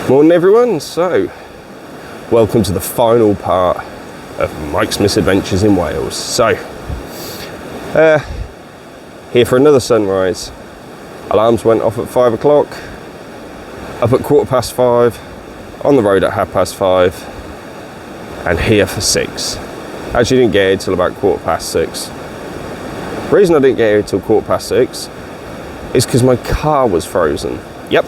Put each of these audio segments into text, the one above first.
Morning everyone, so welcome to the final part of Mike's Misadventures in Wales. So, here for another sunrise. Alarms went off at 5 o'clock, up at 5:15, on the road at 5:30, and here for 6. Actually didn't get here till about 6:15. The reason I didn't get here till 6:15 is because my car was frozen. Yep.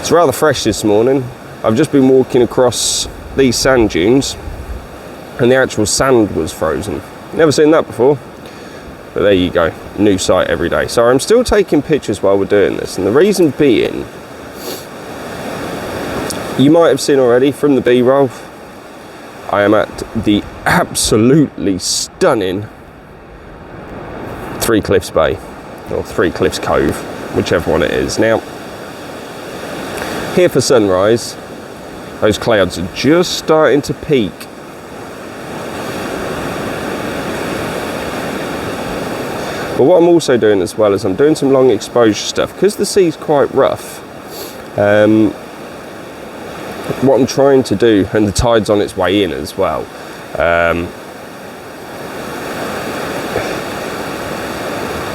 It's rather fresh this morning. I've just been walking across these sand dunes and the actual sand was frozen. Never seen that before, but there you go, new sight every day. So I'm still taking pictures while we're doing this, and the reason being, you might have seen already from the B-roll, I am at the absolutely stunning Three Cliffs Bay, or Three Cliffs Cove, whichever one it is. Now, here for sunrise, those clouds are just starting to peak. But what I'm also doing as well is I'm doing some long exposure stuff because the sea's quite rough. What I'm trying to do, and the tide's on its way in as well.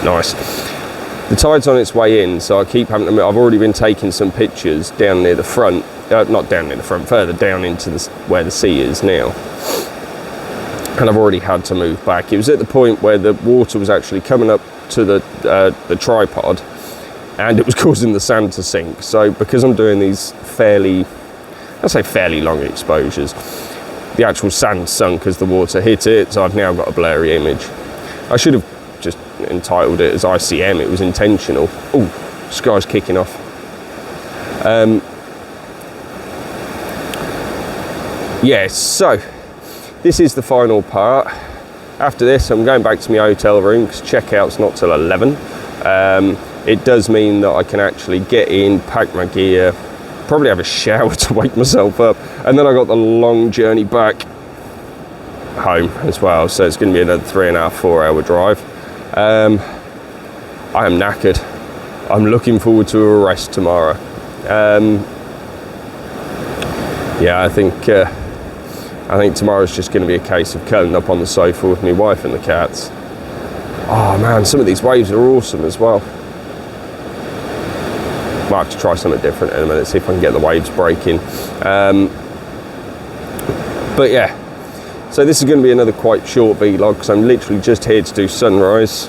Nice. The tide's on its way in, so I keep having to. I've already been taking some pictures down near the front, not down near the front, further down into where the sea is now. And I've already had to move back. It was at the point where the water was actually coming up to the tripod, and it was causing the sand to sink. So because I'm doing these fairly long exposures, the actual sand sunk as the water hit it, so I've now got a blurry image. I should have just entitled it as ICM, it was intentional. Oh, sky's kicking off. Yeah, so this is the final part. After this, I'm going back to my hotel room because checkout's not till 11. It does mean that I can actually get in, pack my gear, probably have a shower to wake myself up, and then I got the long journey back home as well. So it's going to be another 3.5, 4 hour drive. I am knackered. I'm looking forward to a rest tomorrow. Yeah, I think tomorrow's just going to be a case of curling up on the sofa with my wife and the cats. Oh man, some of these waves are awesome as well. Might have to try something different in a minute, see if I can get the waves breaking. But yeah, so this is going to be another quite short vlog because I'm literally just here to do sunrise.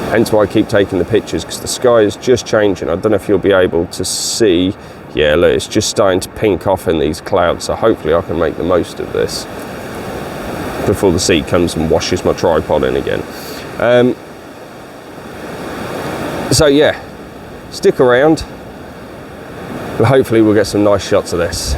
Hence why I keep taking the pictures, because the sky is just changing. I don't know if you'll be able to see. Yeah, look, it's just starting to pink off in these clouds, so hopefully I can make the most of this before the sea comes and washes my tripod in again. So yeah, stick around, but hopefully we'll get some nice shots of this.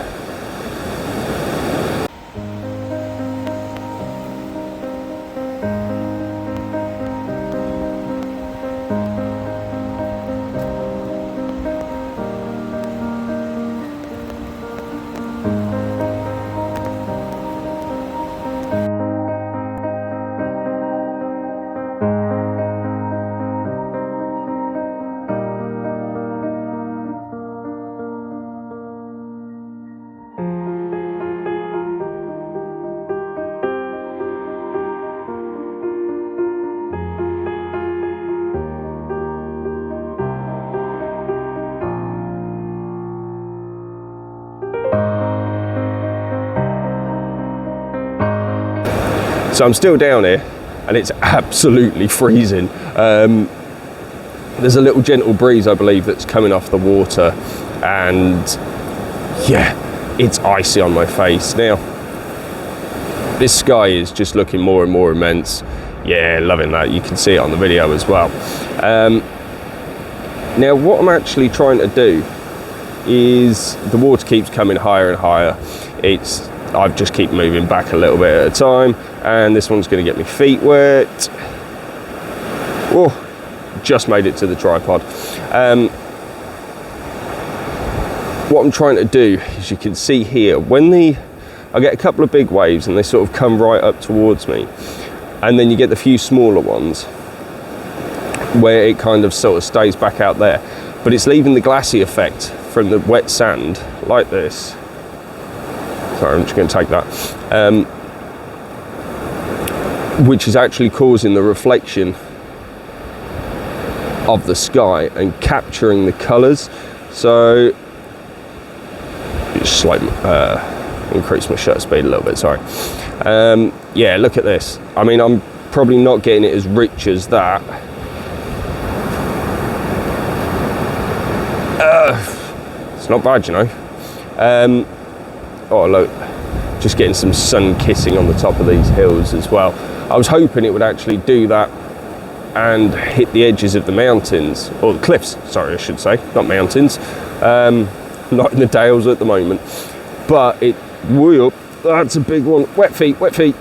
So I'm still down here and it's absolutely freezing. There's a little gentle breeze, I believe, that's coming off the water, and yeah, it's icy on my face. Now, this sky is just looking more and more immense. Yeah, loving that. You can see it on the video as well. Now, what I'm actually trying to do is, the water keeps coming higher and higher. I just keep moving back a little bit at a time, and this one's going to get my feet wet. Oh, just made it to the tripod. What I'm trying to do, as you can see here, I get a couple of big waves and they sort of come right up towards me, and then you get the few smaller ones where it kind of sort of stays back out there, but it's leaving the glassy effect from the wet sand like this. Sorry, I'm just going to take that. Which is actually causing the reflection of the sky and capturing the colours. So just like increase my shutter speed a little bit, sorry. Yeah, look at this. I mean, I'm probably not getting it as rich as that. It's not bad, you know. Oh look, just getting some sun kissing on the top of these hills as well. I was hoping it would actually do that and hit the edges of the mountains, or the cliffs, sorry, I should say, not mountains. Not in the dales at the moment, but it, whoop, that's a big one. Wet feet, wet feet.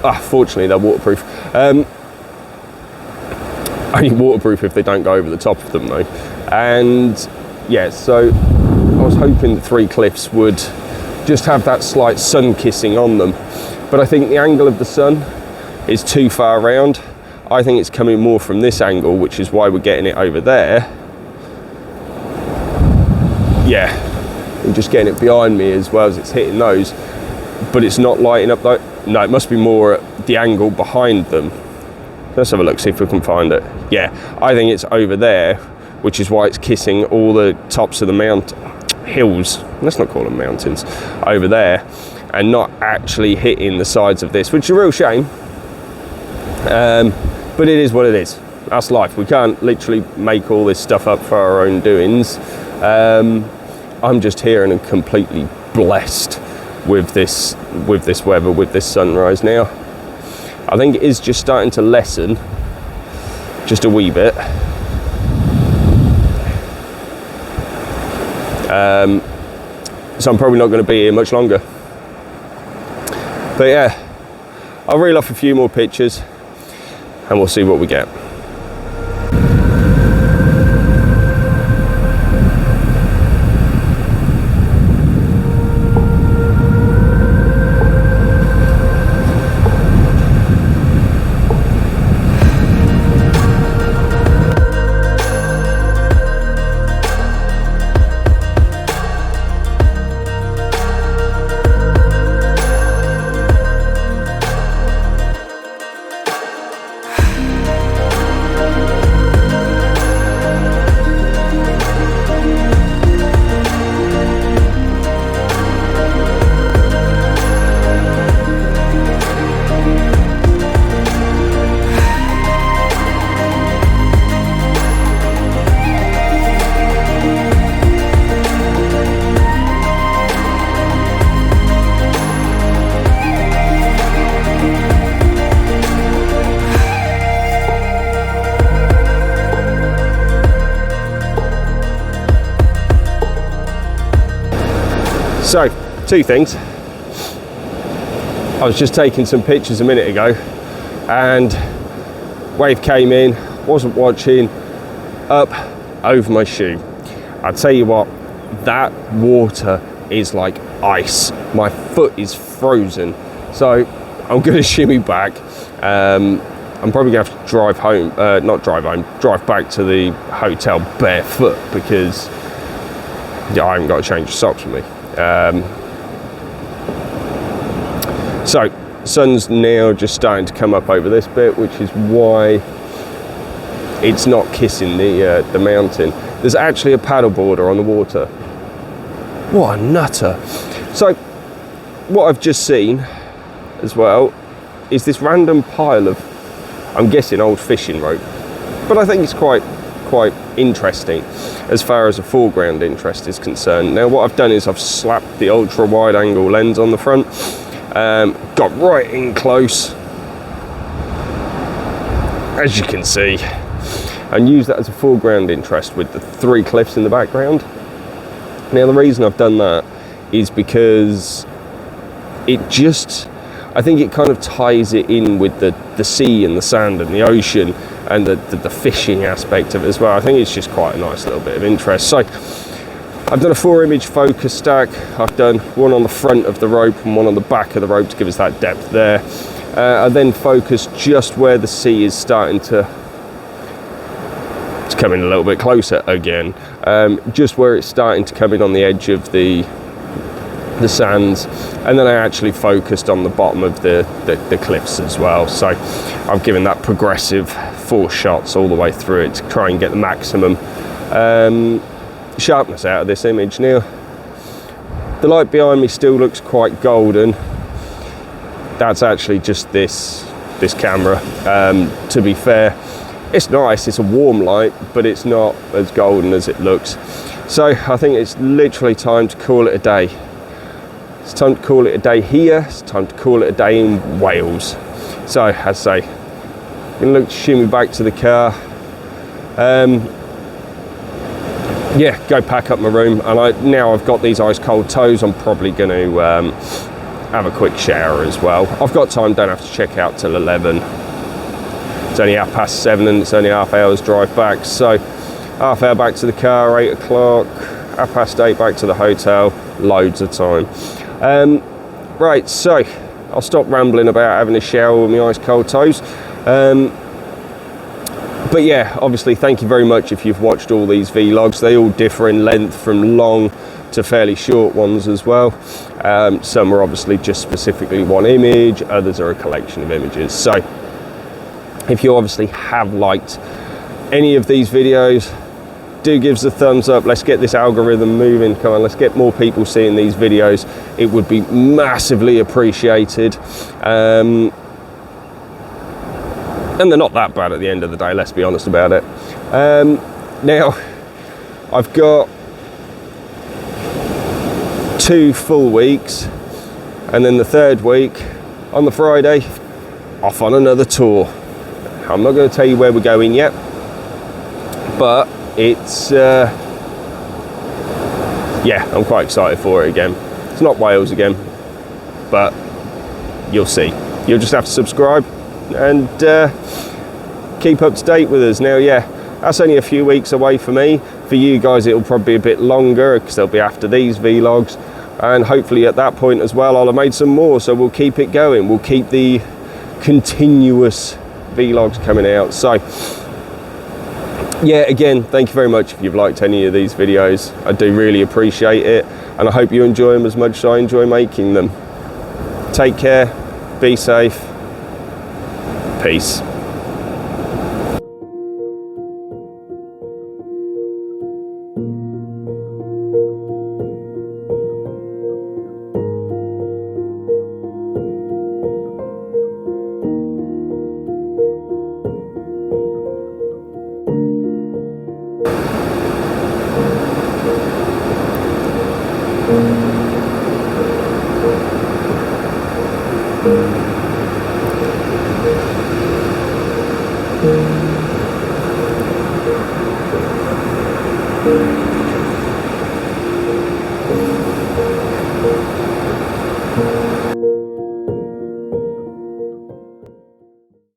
Ah, fortunately they're waterproof. Only waterproof if they don't go over the top of them though. And yeah, so I was hoping the 3 cliffs would just have that slight sun kissing on them, but I think the angle of the sun is too far around. I think it's coming more from this angle, which is why we're getting it over there. Yeah, I'm just getting it behind me as well as it's hitting those, but it's not lighting up though. No, it must be more at the angle behind them. Let's have a look, see if we can find it. Yeah, I think it's over there, which is why it's kissing all the tops of the hills, let's not call them mountains, over there, and not actually hitting the sides of this, which is a real shame. But it is what it is. That's life. We can't literally make all this stuff up for our own doings. I'm just here and I'm completely blessed with this weather, with this sunrise now. I think it is just starting to lessen just a wee bit. So I'm probably not going to be here much longer. But yeah, I'll reel off a few more pictures and we'll see what we get. So, 2 things. I was just taking some pictures a minute ago and wave came in, wasn't watching, up over my shoe. I tell you what, that water is like ice. My foot is frozen. So I'm gonna shimmy back. I'm probably gonna have to drive home, drive back to the hotel barefoot because yeah, I haven't got to change the socks with me. So sun's now just starting to come up over this bit, which is why it's not kissing the mountain. There's actually a paddleboarder on the water. What a nutter. So what I've just seen as well is this random pile of, I'm guessing, old fishing rope. But I think it's quite interesting as far as a foreground interest is concerned. Now what I've done is I've slapped the ultra wide angle lens on the front, got right in close, as you can see, and used that as a foreground interest with the 3 cliffs in the background. Now the reason I've done that is because I think it kind of ties it in with the sea and the sand and the ocean and the fishing aspect of it as well. I think it's just quite a nice little bit of interest. So I've done a 4-image focus stack. I've done one on the front of the rope and one on the back of the rope to give us that depth there. I then focused just where the sea is starting to come in a little bit closer again, just where it's starting to come in on the edge of the sands, and then I actually focused on the bottom of the cliffs as well. So I've given that progressive 4 shots all the way through it to try and get the maximum sharpness out of this image. Now the light behind me still looks quite golden. That's actually just this camera. To be fair, it's nice, it's a warm light, but it's not as golden as it looks. So I think it's literally time to call it a day. It's time to call it a day here. It's time to call it a day in Wales. So, as I say, I'm going to look to shimmy back to the car. Yeah, go pack up my room. And now I've got these ice cold toes, I'm probably going to have a quick shower as well. I've got time, don't have to check out till 11. It's only 7:30 and it's only half hour's drive back. So, half hour back to the car, 8 o'clock, 8:30 back to the hotel, loads of time. Right, so I'll stop rambling about having a shower with my ice cold toes. But yeah, obviously thank you very much if you've watched all these vlogs. They all differ in length from long to fairly short ones as well. Some are obviously just specifically one image, others are a collection of images. So if you obviously have liked any of these videos, do give us a thumbs up. Let's get this algorithm moving. Come on, let's get more people seeing these videos. It would be massively appreciated. And they're not that bad at the end of the day, let's be honest about it. Now, I've got 2 full weeks, and then the 3rd week, on the Friday, off on another tour. I'm not going to tell you where we're going yet, but it's yeah, I'm quite excited for it again. It's not Wales again, but you'll see. You'll just have to subscribe and keep up to date with us. Now, yeah, that's only a few weeks away for me. For you guys, it'll probably be a bit longer because they'll be after these vlogs, and hopefully at that point as well I'll have made some more, so we'll keep it going. We'll keep the continuous vlogs coming out. So yeah, again, thank you very much if you've liked any of these videos. I do really appreciate it, and I hope you enjoy them as much as I enjoy making them. Take care, be safe, peace.